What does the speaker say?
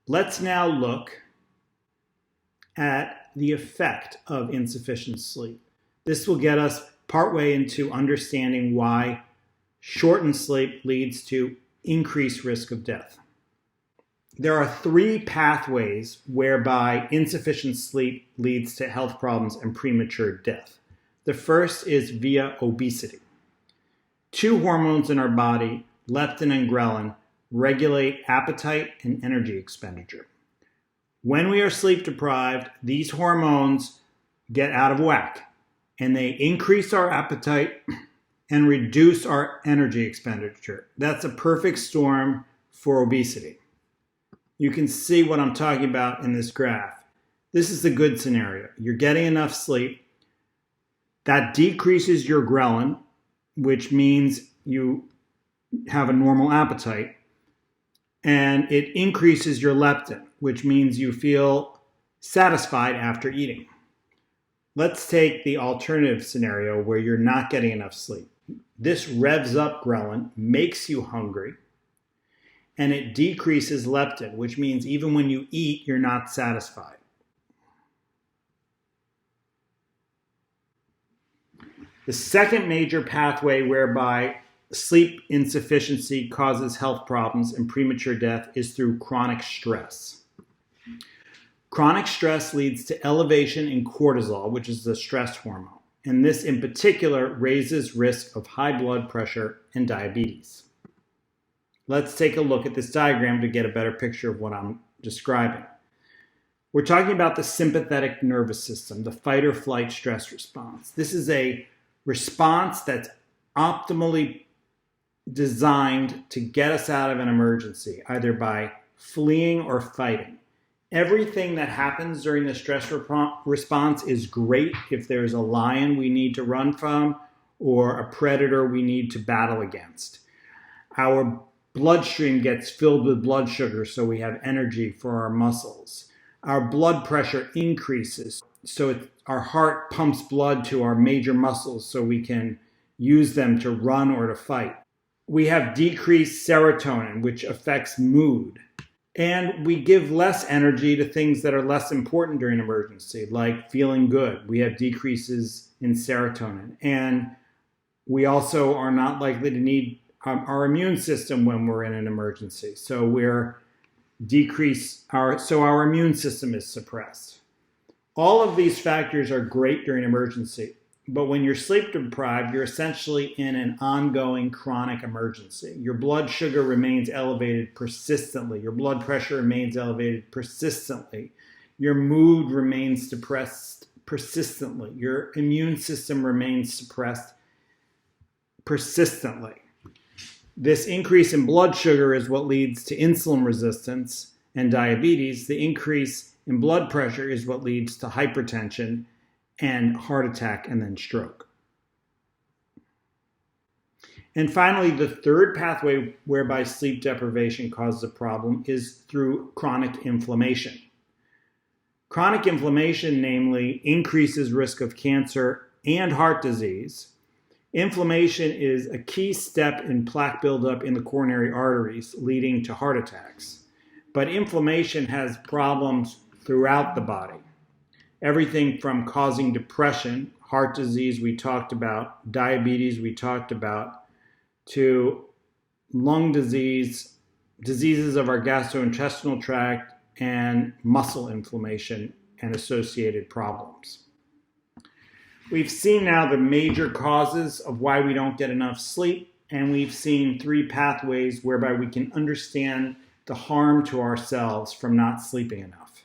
Let's now look at the effect of insufficient sleep. This will get us partway into understanding why shortened sleep leads to increased risk of death. There are three pathways whereby insufficient sleep leads to health problems and premature death. The first is via obesity. Two hormones in our body, leptin and ghrelin, regulate appetite and energy expenditure. When we are sleep deprived, these hormones get out of whack and they increase our appetite and reduce our energy expenditure. That's a perfect storm for obesity. You can see what I'm talking about in this graph. This is the good scenario. You're getting enough sleep. That decreases your ghrelin, which means you have a normal appetite. And it increases your leptin, which means you feel satisfied after eating. Let's take the alternative scenario where you're not getting enough sleep. This revs up ghrelin, makes you hungry, and it decreases leptin, which means even when you eat, you're not satisfied. The second major pathway whereby sleep insufficiency causes health problems and premature death is through chronic stress. Chronic stress leads to elevation in cortisol, which is the stress hormone. And this in particular raises risk of high blood pressure and diabetes. Let's take a look at this diagram to get a better picture of what I'm describing. We're talking about the sympathetic nervous system, the fight or flight stress response. This is a response that's optimally designed to get us out of an emergency, either by fleeing or fighting. Everything that happens during the stress response is great if there's a lion we need to run from or a predator we need to battle against. Our bloodstream gets filled with blood sugar so we have energy for our muscles. Our blood pressure increases so our heart pumps blood to our major muscles so we can use them to run or to fight. We have decreased serotonin, which affects mood. And we give less energy to things that are less important during an emergency, like feeling good. We have decreases in serotonin. And we also are not likely to need our immune system when we're in an emergency. So our immune system is suppressed. All of these factors are great during emergency. But when you're sleep deprived, you're essentially in an ongoing chronic emergency. Your blood sugar remains elevated persistently. Your blood pressure remains elevated persistently. Your mood remains depressed persistently. Your immune system remains suppressed persistently. This increase in blood sugar is what leads to insulin resistance and diabetes. The increase in blood pressure is what leads to hypertension and heart attack and then stroke. And finally, the third pathway whereby sleep deprivation causes a problem is through chronic inflammation. Chronic inflammation, namely, increases risk of cancer and heart disease. Inflammation is a key step in plaque buildup in the coronary arteries, leading to heart attacks. But inflammation has problems throughout the body. Everything from causing depression, heart disease we talked about, diabetes we talked about, to lung disease, diseases of our gastrointestinal tract, and muscle inflammation and associated problems. We've seen now the major causes of why we don't get enough sleep, and we've seen three pathways whereby we can understand the harm to ourselves from not sleeping enough.